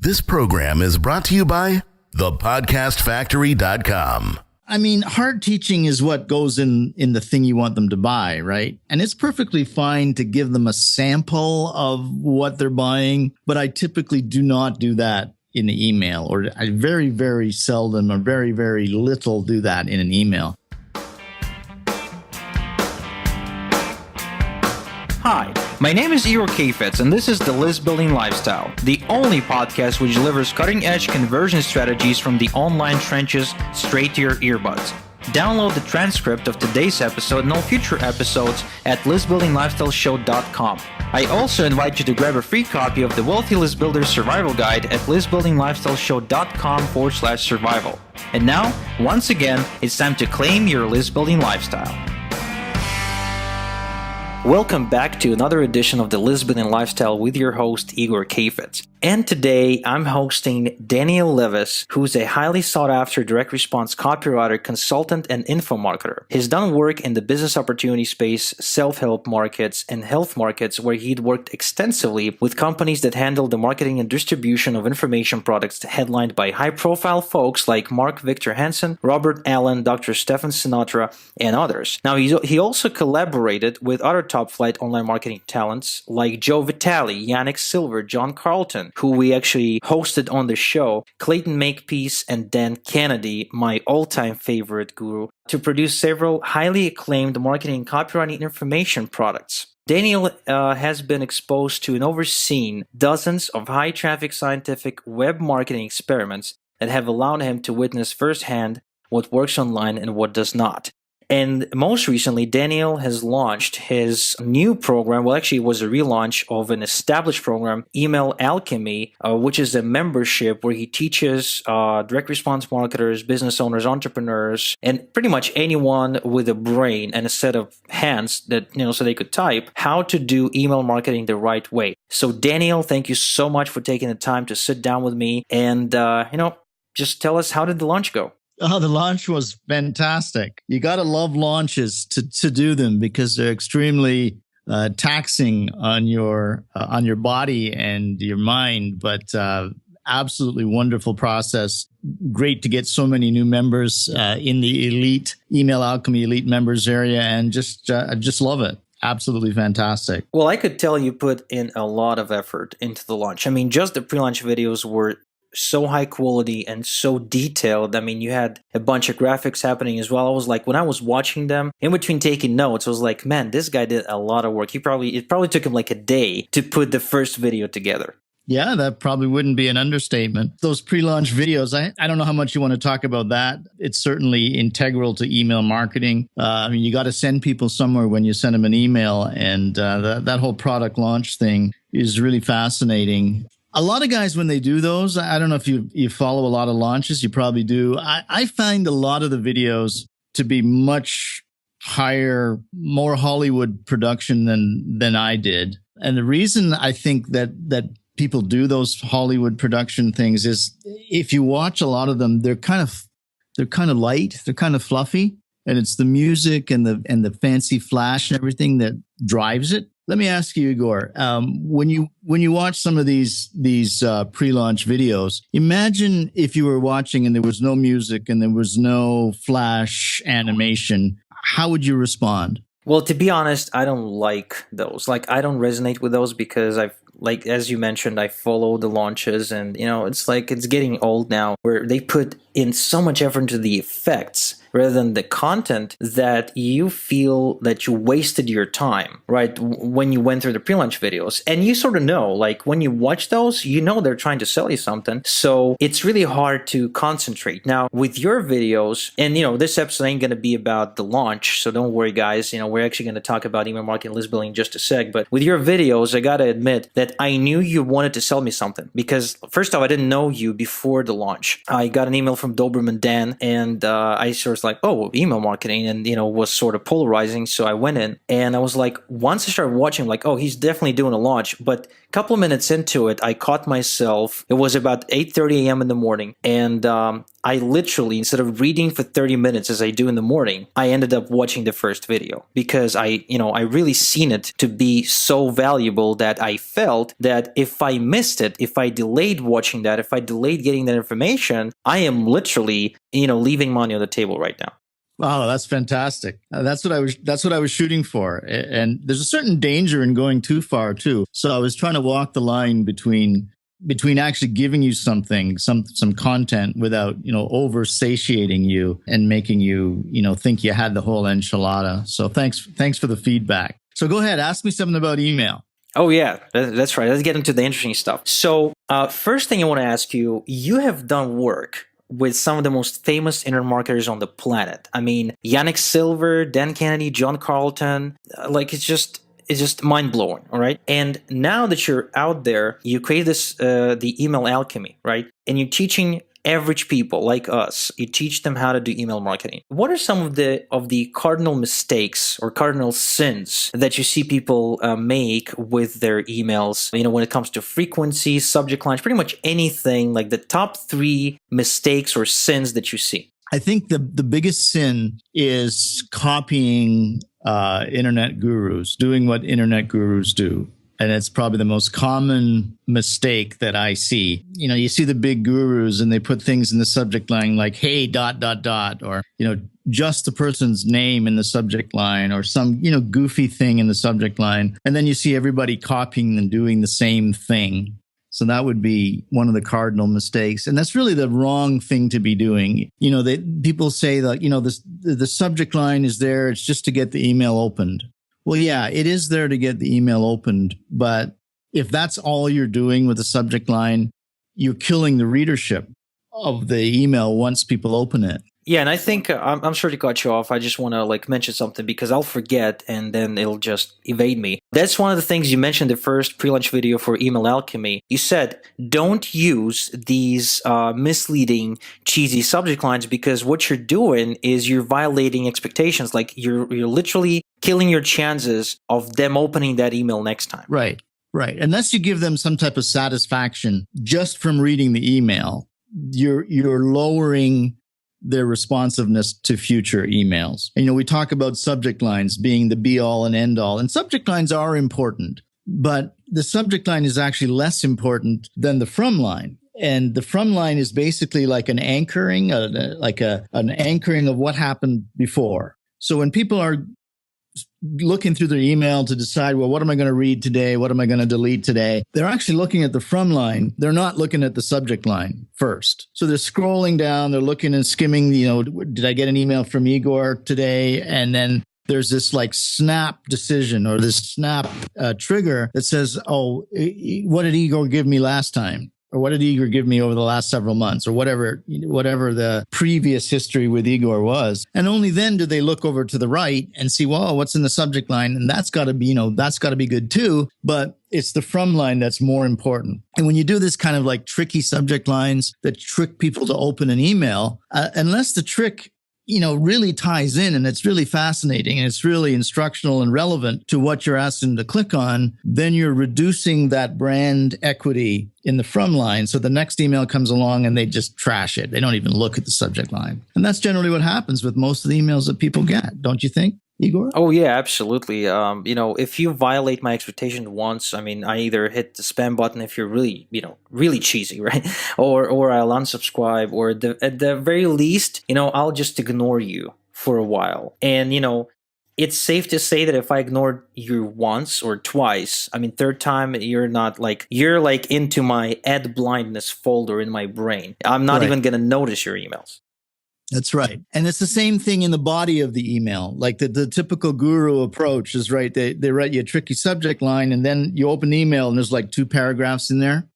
This program is brought to you by thepodcastfactory.com. I mean, hard teaching is what goes in the thing you want them to buy, right? And it's perfectly fine to give them a sample of what they're buying, but I typically do not do that in the email, or I very, very seldom or very, very little do that in an email. Hi, my name is Igor Kheifets, and this is the List Building Lifestyle, the only podcast which delivers cutting-edge conversion strategies from the online trenches straight to your earbuds. Download the transcript of today's episode and all future episodes at listbuildinglifestyleshow.com. I also invite you to grab a free copy of the Wealthy List Builder Survival Guide at listbuildinglifestyleshow.com/survival. And now, once again, it's time to claim your list building lifestyle. Welcome back to another edition of the List Building Lifestyle with your host, Igor Kheifets. And today, I'm hosting Daniel Levis, who's a highly sought-after direct response copywriter, consultant, and infomarketer. He's done work in the business opportunity space, self-help markets, and health markets, where he'd worked extensively with companies that handle the marketing and distribution of information products headlined by high-profile folks like Mark Victor Hansen, Robert Allen, Dr. Stephen Sinatra, and others. Now, he also collaborated with other top-flight online marketing talents like Joe Vitale, Yannick Silver, John Carlton, who we actually hosted on the show, Clayton Makepeace, and Dan Kennedy, my all-time favorite guru, to produce several highly acclaimed marketing and copywriting information products. Daniel has been exposed to and overseen dozens of high-traffic scientific web marketing experiments that have allowed him to witness firsthand what works online and what does not. And most recently, Daniel has launched his new program. Well, actually, it was a relaunch of an established program, Email Alchemy, which is a membership where he teaches direct response marketers, business owners, entrepreneurs, and pretty much anyone with a brain and a set of hands that, so they could type, how to do email marketing the right way. So, Daniel, thank you so much for taking the time to sit down with me and, just tell us, how did the launch go? Oh, the launch was fantastic. You got to love launches to do them because they're extremely taxing on your body and your mind, but absolutely wonderful process. Great to get so many new members in the elite Email Alchemy elite members area, and just love it. Absolutely fantastic. Well, I could tell you put in a lot of effort into the launch. I mean, just the pre-launch videos were so high quality and so detailed. I mean, you had a bunch of graphics happening as well. I was like, when I was watching them, in between taking notes, I was like, man, this guy did a lot of work. It probably took him like a day to put the first video together. Yeah, that probably wouldn't be an understatement. Those pre-launch videos, I don't know how much you want to talk about that. It's certainly integral to email marketing. You got to send people somewhere when you send them an email, and that whole product launch thing is really fascinating. A lot of guys, when they do those, I don't know if you follow a lot of launches, you probably do. I find a lot of the videos to be much higher, more Hollywood production than I did. And the reason I think that people do those Hollywood production things is if you watch a lot of them, they're kind of light, they're kind of fluffy, and it's the music and the fancy flash and everything that drives it. Let me ask you, Igor, when you watch some of these pre-launch videos, imagine if you were watching and there was no music and there was no flash animation, how would you respond? Well, to be honest, I don't like those. Like, I don't resonate with those because as you mentioned, I follow the launches, and it's getting old now where they put in so much effort into the effects rather than the content that you feel that you wasted your time, right? When you went through the pre-launch videos, and you sort of know, like when you watch those, they're trying to sell you something. So it's really hard to concentrate. Now with your videos, and this episode ain't going to be about the launch. So don't worry, guys. We're actually going to talk about email marketing, list building in just a sec. But with your videos, I got to admit that I knew you wanted to sell me something because first off, I didn't know you before the launch. I got an email from Doberman Dan, and I sort of like, oh, email marketing, and was sort of polarizing. So I went in, and I was like, once I started watching, like, oh, he's definitely doing a launch. But a couple of minutes into it, I caught myself. It was about 8:30 a.m. in the morning, and I literally, instead of reading for 30 minutes as I do in the morning, I ended up watching the first video because I really seen it to be so valuable that I felt that if I missed it, if I delayed watching that, if I delayed getting that information, I am literally, leaving money on the table right now. Oh, that's fantastic. That's what I was shooting for. And there's a certain danger in going too far too. So I was trying to walk the line between actually giving you something, some content without, over satiating you and making you, think you had the whole enchilada. So thanks for the feedback. So go ahead, ask me something about email. Oh, yeah, that's right. Let's get into the interesting stuff. So first thing I want to ask you, you have done work with some of the most famous internet marketers on the planet. I mean, Yannick Silver, Dan Kennedy, John Carlton, it's just mind-blowing, all right? And now that you're out there, you create this, the email alchemy, right? And you're teaching average people like us, you teach them how to do email marketing. What are some of the cardinal mistakes or cardinal sins that you see people make with their emails, when it comes to frequency, subject lines, pretty much anything, like the top 3 mistakes or sins that you see? I think the biggest sin is copying internet gurus, doing what internet gurus do. And it's probably the most common mistake that I see. You see the big gurus and they put things in the subject line like, hey, ... or, just the person's name in the subject line or some, goofy thing in the subject line. And then you see everybody copying and doing the same thing. So that would be one of the cardinal mistakes. And that's really the wrong thing to be doing. People say that, the subject line is there. It's just to get the email opened. Well, yeah, it is there to get the email opened. But if that's all you're doing with the subject line, you're killing the readership of the email once people open it. Yeah, and I think I'm sure to cut you off. I just want to mention something because I'll forget and then it'll just evade me. That's one of the things you mentioned in the first pre-launch video for Email Alchemy. You said don't use these misleading, cheesy subject lines because what you're doing is you're violating expectations. Like you're literally killing your chances of them opening that email next time. Right. Unless you give them some type of satisfaction just from reading the email, you're lowering their responsiveness to future emails. And, we talk about subject lines being the be all and end all, and subject lines are important, but the subject line is actually less important than the from line. And the from line is basically like an anchoring, an anchoring of what happened before. So when people are looking through their email to decide, well, what am I going to read today? What am I going to delete today? They're actually looking at the from line. They're not looking at the subject line first. So they're scrolling down. They're looking and skimming, did I get an email from Igor today? And then there's this snap decision or this snap trigger that says, oh, what did Igor give me last time? Or what did Igor give me over the last several months, or whatever the previous history with Igor was. And only then do they look over to the right and see, well, what's in the subject line? And that's got to be good too. But it's the from line that's more important. And when you do this kind of tricky subject lines that trick people to open an email, unless the trick really ties in and it's really fascinating and it's really instructional and relevant to what you're asking them to click on, then you're reducing that brand equity in the from line. So the next email comes along and they just trash it. They don't even look at the subject line. And that's generally what happens with most of the emails that people get. Don't you think, Igor? Oh, yeah, absolutely. If you violate my expectation once, I either hit the spam button if you're really, really cheesy, right? Or I'll unsubscribe, or at the very least, I'll just ignore you for a while. And, it's safe to say that if I ignored you once or twice, third time, you're into my ad blindness folder in my brain. I'm not even going to notice your emails. That's right. And it's the same thing in the body of the email. Like the typical guru approach is, right, they write you a tricky subject line and then you open the email and there's 2 paragraphs in there.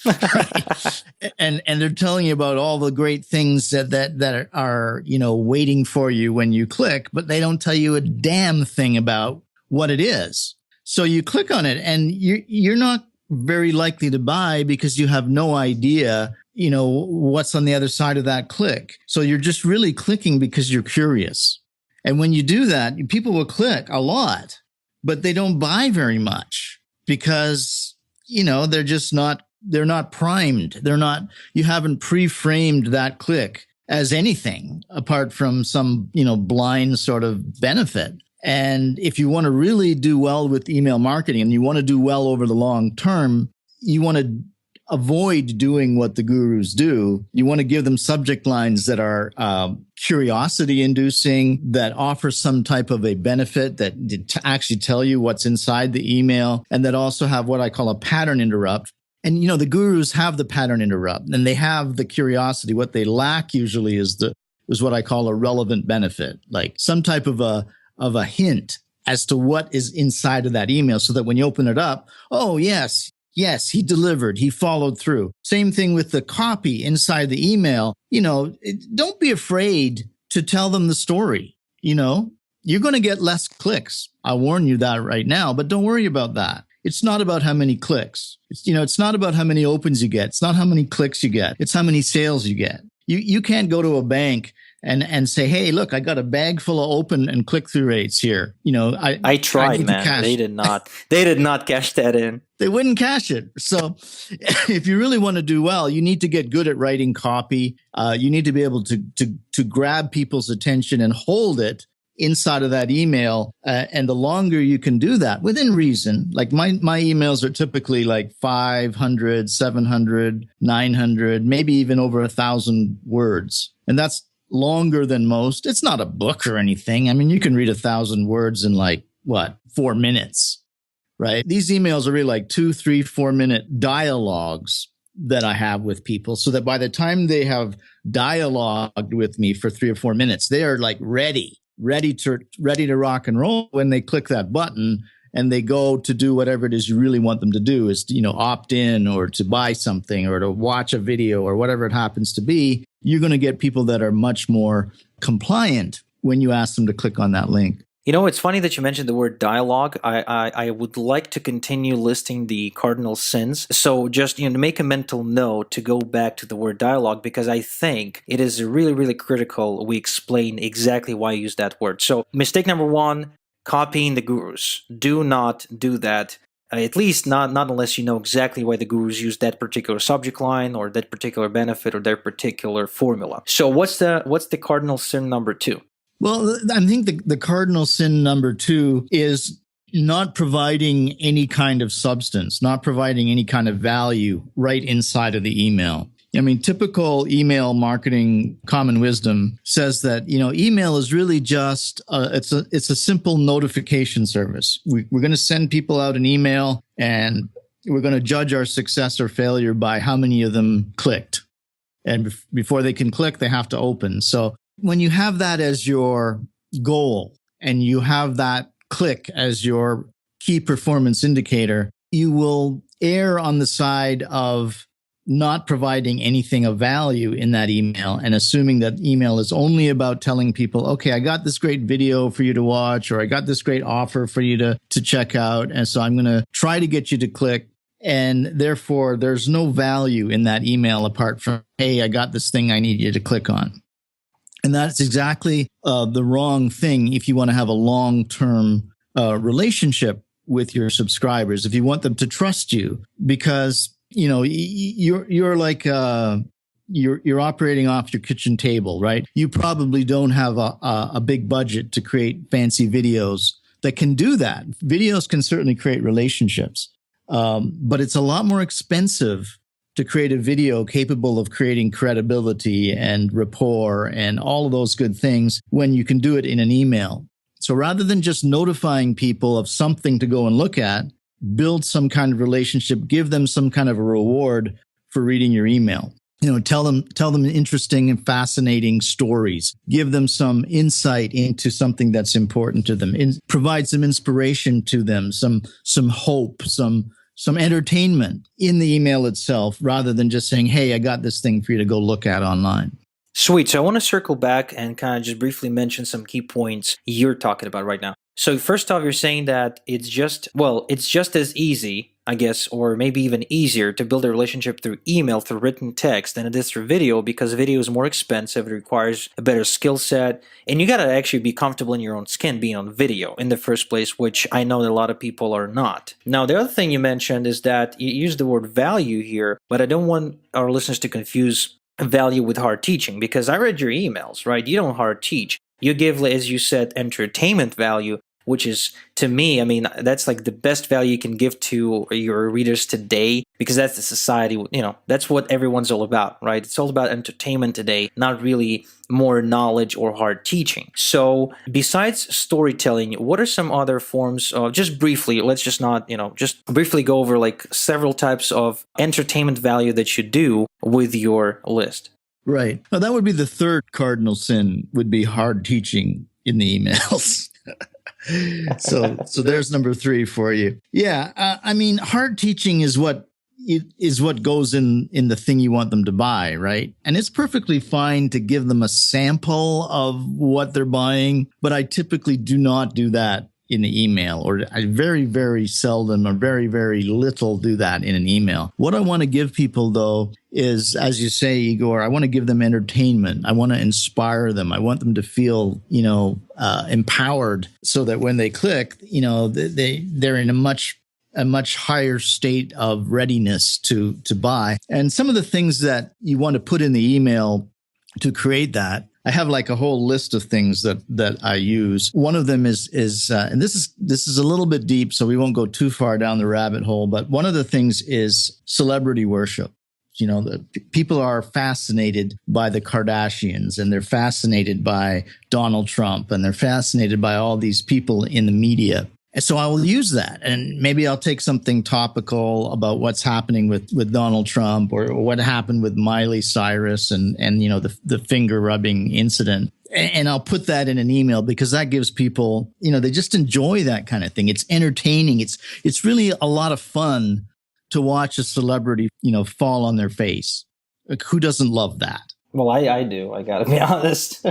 Right. And they're telling you about all the great things that are, waiting for you when you click, but they don't tell you a damn thing about what it is. So you click on it and you're not very likely to buy because you have no idea what's on the other side of that click. So you're just really clicking because you're curious. And when you do that, people will click a lot, but they don't buy very much because, they're just not they're not primed. You haven't pre-framed that click as anything apart from some, blind sort of benefit. And if you want to really do well with email marketing and you want to do well over the long term, you want to avoid doing what the gurus do. You want to give them subject lines that are curiosity inducing, that offer some type of a benefit, that actually tell you what's inside the email, and that also have what I call a pattern interrupt. And, the gurus have the pattern interrupt and they have the curiosity. What they lack usually is what I call a relevant benefit, like some type of a hint as to what is inside of that email, so that when you open it up, oh, yes, he delivered, he followed through. Same thing with the copy inside the email. Don't be afraid to tell them the story. You're going to get less clicks. I'll warn you that right now, but don't worry about that. It's not about how many clicks. It's not about how many opens you get. It's not how many clicks you get. It's how many sales you get. You can't go to a bank and say, hey, look, I got a bag full of open and click-through rates here. I tried, man. They did not cash that in. They wouldn't cash it. So if you really want to do well, you need to get good at writing copy. You need to be able to grab people's attention and hold it inside of that email. And the longer you can do that within reason, like my emails are typically like 500, 700, 900, maybe even over 1,000 words. And that's longer than most. It's not a book or anything. I mean, you can read 1,000 words in 4 minutes, right? These emails are really like 2, 3, 4 minute dialogues that I have with people, so that by the time they have dialogued with me for 3 or 4 minutes, they are like ready to rock and roll when they click that button and they go to do whatever it is you really want them to do, is to, opt in or to buy something or to watch a video or whatever it happens to be. You're going to get people that are much more compliant when you ask them to click on that link. It's funny that you mentioned the word dialogue. I would like to continue listing the cardinal sins. So just, to make a mental note to go back to the word dialogue, because I think it is really, really critical we explain exactly why I use that word. So mistake number 1, copying the gurus. Do not do that. At least not unless you know exactly why the gurus use that particular subject line or that particular benefit or their particular formula. So what's the cardinal sin number 2? Well, I think the cardinal sin number 2 is not providing any kind of substance, not providing any kind of value right inside of the email. I mean, typical email marketing common wisdom says that, email is really just, it's a simple notification service. We're going to send people out an email and we're going to judge our success or failure by how many of them clicked. And before they can click, they have to open. So when you have that as your goal and you have that click as your key performance indicator, you will err on the side of not providing anything of value in that email and assuming that email is only about telling people, okay, I got this great video for you to watch, or I got this great offer for you to check out. And so I'm going to try to get you to click. And therefore, there's no value in that email apart from, hey, I got this thing I need you to click on. And that's exactly the wrong thing if you want to have a long-term relationship with your subscribers, if you want them to trust you, because you're like you're operating off your kitchen table, right? You probably don't have a big budget to create fancy videos that can do that. Videos can certainly create relationships, but it's a lot more expensive to create a video capable of creating credibility and rapport and all of those good things when you can do it in an email. So rather than just notifying people of something to go and look at, build some kind of relationship, give them some kind of a reward for reading your email. Tell them interesting and fascinating stories. Give them some insight into something that's important to them. Provide some inspiration to them, some hope, some entertainment in the email itself, rather than just saying, hey, I got this thing for you to go look at online. Sweet. So I want to circle back and kind of just briefly mention some key points you're talking about right now. So first off, you're saying that it's just as easy, I guess, or maybe even easier to build a relationship through email, through written text than it is through video, because video is more expensive. It requires a better skill set, and you got to actually be comfortable in your own skin being on video in the first place, which I know that a lot of people are not. Now, the other thing you mentioned is that you use the word value here, but I don't want our listeners to confuse value with hard teaching, because I read your emails, right? You don't hard teach. You give, as you said, entertainment value, which is, to me, I mean, that's like the best value you can give to your readers today, because that's the society, that's what everyone's all about, right? It's all about entertainment today, not really more knowledge or hard teaching. So besides storytelling, what are some other forms of, just briefly, let's just not, just briefly go over like several types of entertainment value that you do with your list? Right. Well, that would be the third cardinal sin, would be hard teaching in the emails. So there's number 3 for you. Yeah. I mean, hard teaching is what goes in the thing you want them to buy, right? And it's perfectly fine to give them a sample of what they're buying, but I typically do not do that in the email, or I very, very seldom or very, very little do that in an email. What I want to give people, though, is, as you say, Igor, I want to give them entertainment. I want to inspire them. I want them to feel, empowered, so that when they click, they're in a much higher state of readiness to buy. And some of the things that you want to put in the email to create that, I have like a whole list of things that I use. One of them is and this is a little bit deep, so we won't go too far down the rabbit hole, but one of the things is celebrity worship. The people are fascinated by the Kardashians, and they're fascinated by Donald Trump, and they're fascinated by all these people in the media. And so I will use that, and maybe I'll take something topical about what's happening with Donald Trump, or what happened with Miley Cyrus and the finger rubbing incident. And I'll put that in an email, because that gives people, they just enjoy that kind of thing. It's entertaining. It's really a lot of fun to watch a celebrity, fall on their face. Like, who doesn't love that? Well, I do. I gotta be honest.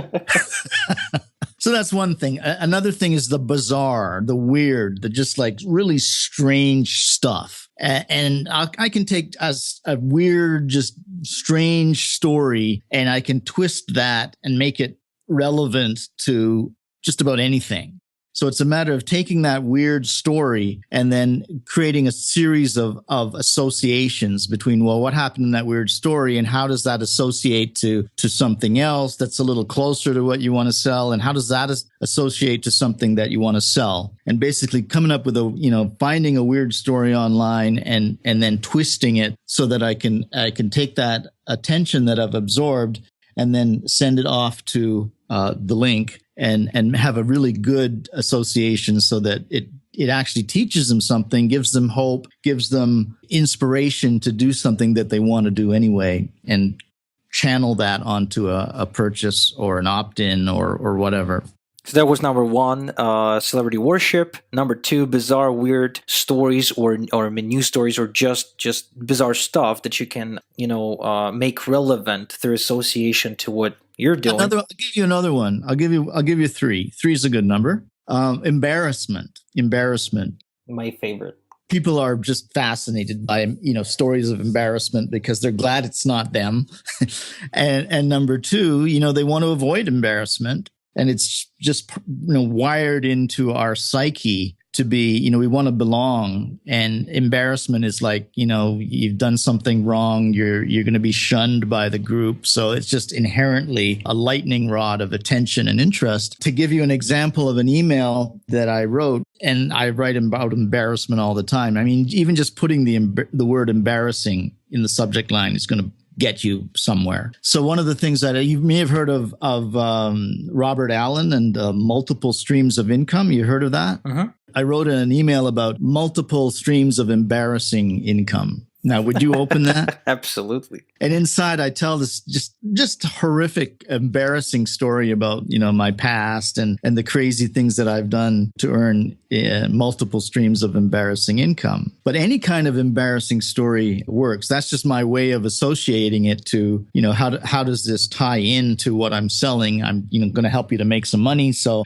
So that's one thing. Another thing is the bizarre, the weird, the just like really strange stuff. And I can take as a weird, just strange story, and I can twist that and make it relevant to just about anything. So it's a matter of taking that weird story and then creating a series of associations between, well, what happened in that weird story, and how does that associate to something else that's a little closer to what you want to sell, and how does that associate to something that you want to sell? And basically coming up with finding a weird story online and then twisting it so that I can take that attention that I've absorbed and then send it off to the link and have a really good association, so that it actually teaches them something, gives them hope, gives them inspiration to do something that they want to do anyway, and channel that onto a purchase or an opt-in or whatever. So that was number 1, celebrity worship. Number 2, bizarre, weird stories or news stories, or just bizarre stuff that you can, make relevant through association to what you're doing. I'll give you another one. I'll give you 3. 3 is a good number. Embarrassment. My favorite. People are just fascinated by, stories of embarrassment, because they're glad it's not them. and number 2, they want to avoid embarrassment. And it's just, wired into our psyche to be, we want to belong. And embarrassment is like, you've done something wrong. You're going to be shunned by the group. So it's just inherently a lightning rod of attention and interest. To give you an example of an email that I wrote, and I write about embarrassment all the time. I mean, even just putting the word embarrassing in the subject line is going to get you somewhere. So one of the things that you may have heard of Robert Allen and multiple streams of income. You heard of that? Uh-huh. I wrote an email about multiple streams of embarrassing income. Now, would you open that? Absolutely. And inside, I tell this just horrific, embarrassing story about, my past and the crazy things that I've done to earn multiple streams of embarrassing income. But any kind of embarrassing story works. That's just my way of associating it to, how does this tie into what I'm selling? I'm, going to help you to make some money. So,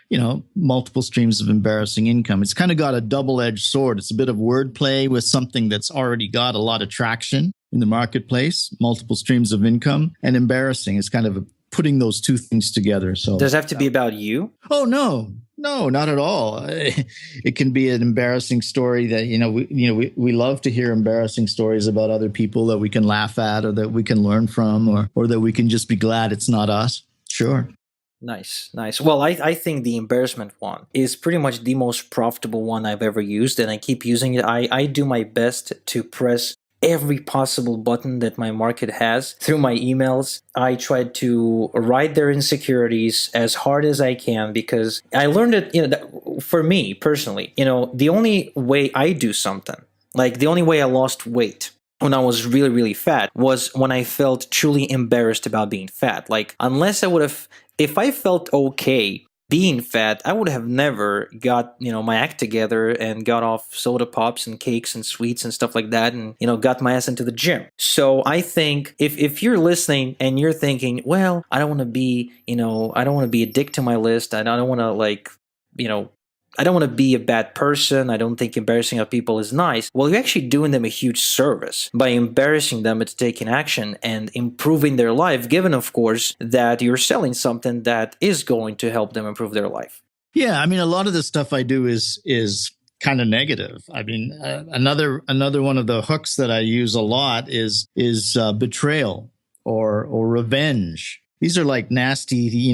multiple streams of embarrassing income. It's kind of got a double-edged sword. It's a bit of wordplay with something that's already got a lot of traction in the marketplace, multiple streams of income, and embarrassing. It's kind of putting those two things together. So does it have to be about you? Oh, no, not at all. It can be an embarrassing story that, we love to hear embarrassing stories about other people that we can laugh at or that we can learn from or that we can just be glad it's not us. Sure. Nice. Well, I think the embarrassment one is pretty much the most profitable one I've ever used, and I keep using it. I do my best to press every possible button that my market has through my emails. I try to write their insecurities as hard as I can because I learned that, that for me personally, the only way I do something, like the only way I lost weight when I was really, really fat was when I felt truly embarrassed about being fat. Like, unless if I felt okay being fat, I would have never got, my act together and got off soda pops and cakes and sweets and stuff like that and, got my ass into the gym. So I think if you're listening and you're thinking, well, I don't want to be, I don't want to be a dick to my list. I don't want to I don't want to be a bad person. I don't think embarrassing other people is nice. Well, you're actually doing them a huge service by embarrassing them into taking action and improving their life, given, of course, that you're selling something that is going to help them improve their life. Yeah, I mean, a lot of the stuff I do is kind of negative. I mean, another one of the hooks that I use a lot is betrayal or revenge. These are like nasty,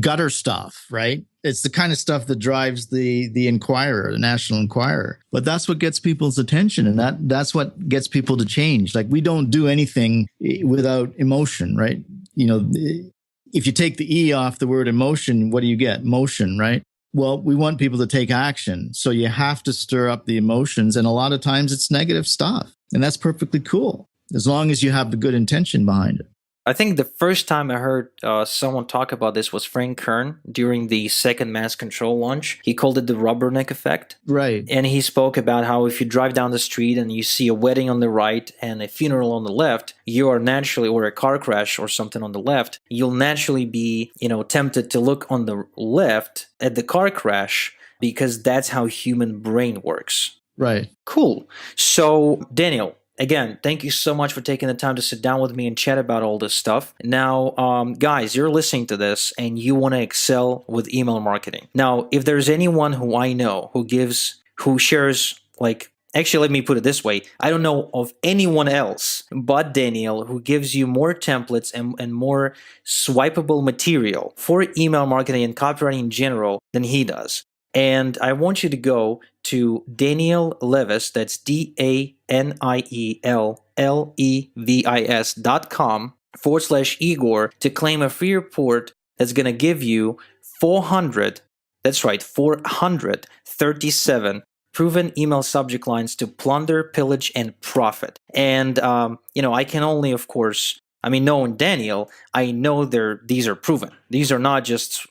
gutter stuff, right? It's the kind of stuff that drives the Enquirer, the National Enquirer. But that's what gets people's attention, and that's what gets people to change. Like, we don't do anything without emotion, right? If you take the E off the word emotion, what do you get? Motion, right? Well, we want people to take action. So you have to stir up the emotions, and a lot of times it's negative stuff. And that's perfectly cool, as long as you have the good intention behind it. I think the first time I heard someone talk about this was Frank Kern during the second mass control launch. He called it the rubberneck effect. Right. And he spoke about how if you drive down the street and you see a wedding on the right and a funeral on the left, you are naturally, or a car crash or something on the left, you'll naturally be, tempted to look on the left at the car crash because that's how human brain works. Right. Cool. So, Daniel, again, thank you so much for taking the time to sit down with me and chat about all this stuff. Now, guys, you're listening to this and you want to excel with email marketing. Now, if there's anyone who I know who shares, actually, let me put it this way. I don't know of anyone else but Daniel who gives you more templates and more swipeable material for email marketing and copywriting in general than he does. And I want you to go to Daniel Levis, that's DanielLevis.com/Igor to claim a free report that's going to give you 437 proven email subject lines to plunder, pillage, and profit. And, I can only, of course, knowing Daniel, I know these are proven. These are not just,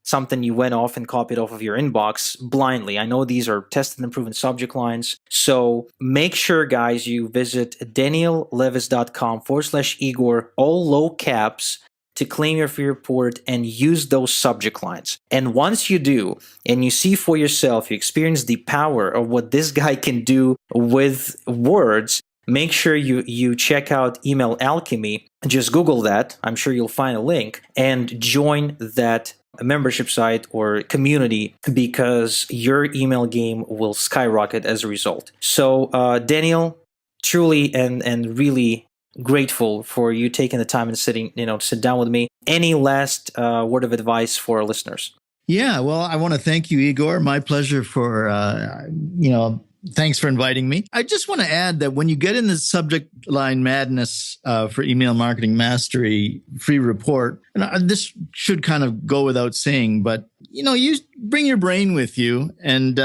something you went off and copied off of your inbox blindly. I know these are tested and proven subject lines. So make sure, guys, you visit DanielLevis.com/Igor, all low caps, to claim your free report and use those subject lines. And once you do, and you see for yourself, you experience the power of what this guy can do with words, make sure you check out Email Alchemy. Just Google that. I'm sure you'll find a link and join that membership site or community, because your email game will skyrocket as a result. So, Daniel, truly and really grateful for you taking the time and sit down with me. Any last word of advice for our listeners? Yeah, well, I want to thank you, Igor. My pleasure for, thanks for inviting me. I just want to add that when you get in the subject line madness for Email Marketing Mastery free report, and this should kind of go without saying, but you bring your brain with you and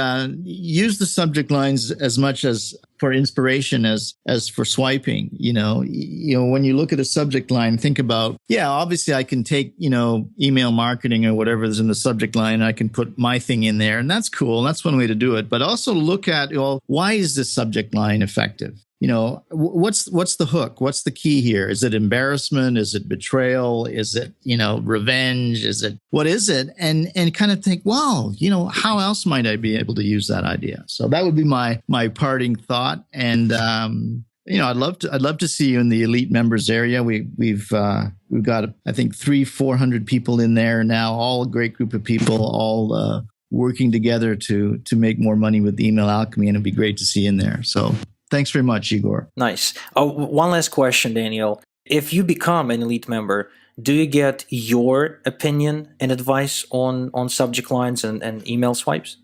use the subject lines as much as for inspiration as for swiping. When you look at a subject line, think about, obviously I can take, email marketing or whatever is in the subject line, and I can put my thing in there, and that's cool. That's one way to do it. But also look at, why is this subject line effective? What's the hook? What's the key here? Is it embarrassment? Is it betrayal? Is it, revenge? What is it? And kind of think, wow, how else might I be able to use that idea? So that would be my parting thought. And, I'd love to see you in the elite members area. We've got, I think, 300-400 people in there now, all a great group of people, all, working together to make more money with email alchemy. And it'd be great to see you in there. So thanks very much, Igor. Nice. One last question, Daniel. If you become an elite member, do you get your opinion and advice on subject lines and email swipes?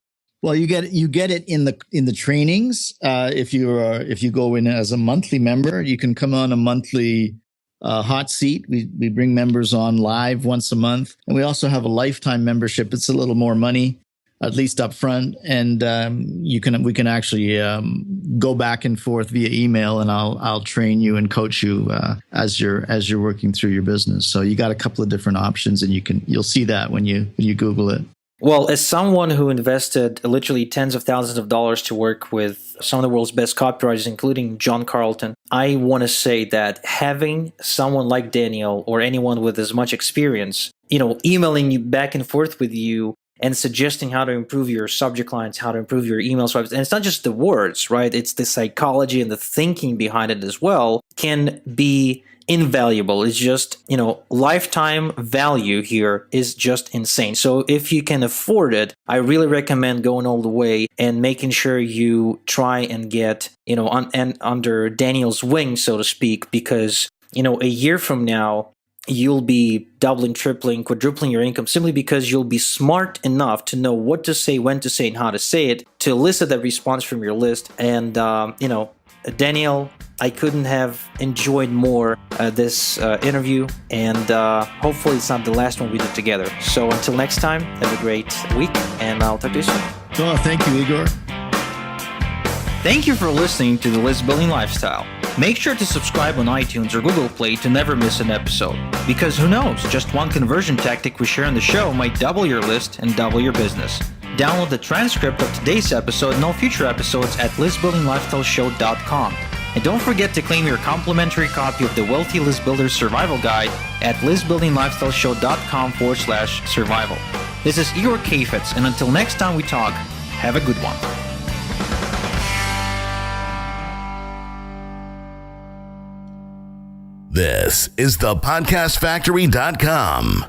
Well, you get it in the trainings. If you go in as a monthly member, you can come on a monthly hot seat. We bring members on live once a month, and we also have a lifetime membership. It's a little more money, at least up front, and we can actually go back and forth via email, and I'll train you and coach you as you're working through your business. So you got a couple of different options, and you'll see that when you Google it. Well, as someone who invested literally tens of thousands of dollars to work with some of the world's best copywriters, including John Carlton, I want to say that having someone like Daniel or anyone with as much experience, emailing you back and forth with you and suggesting how to improve your subject lines, how to improve your email swipes. And it's not just the words, right? It's the psychology and the thinking behind it as well, can be invaluable. It's just, lifetime value here is just insane. So if you can afford it, I really recommend going all the way and making sure you try and get, under Daniel's wing, so to speak, because, a year from now, you'll be doubling, tripling, quadrupling your income simply because you'll be smart enough to know what to say, when to say, and how to say it, to elicit that response from your list. And, Daniel, I couldn't have enjoyed more this interview, and hopefully it's not the last one we do together. So until next time, have a great week, and I'll talk to you soon. Oh, thank you, Igor. Thank you for listening to The List Building Lifestyle. Make sure to subscribe on iTunes or Google Play to never miss an episode. Because who knows, just one conversion tactic we share on the show might double your list and double your business. Download the transcript of today's episode and all future episodes at listbuildinglifestyleshow.com. And don't forget to claim your complimentary copy of the Wealthy List Builder Survival Guide at listbuildinglifestyleshow.com/survival. This is Igor Kheifets, and until next time we talk, have a good one. This is the podcastfactory.com.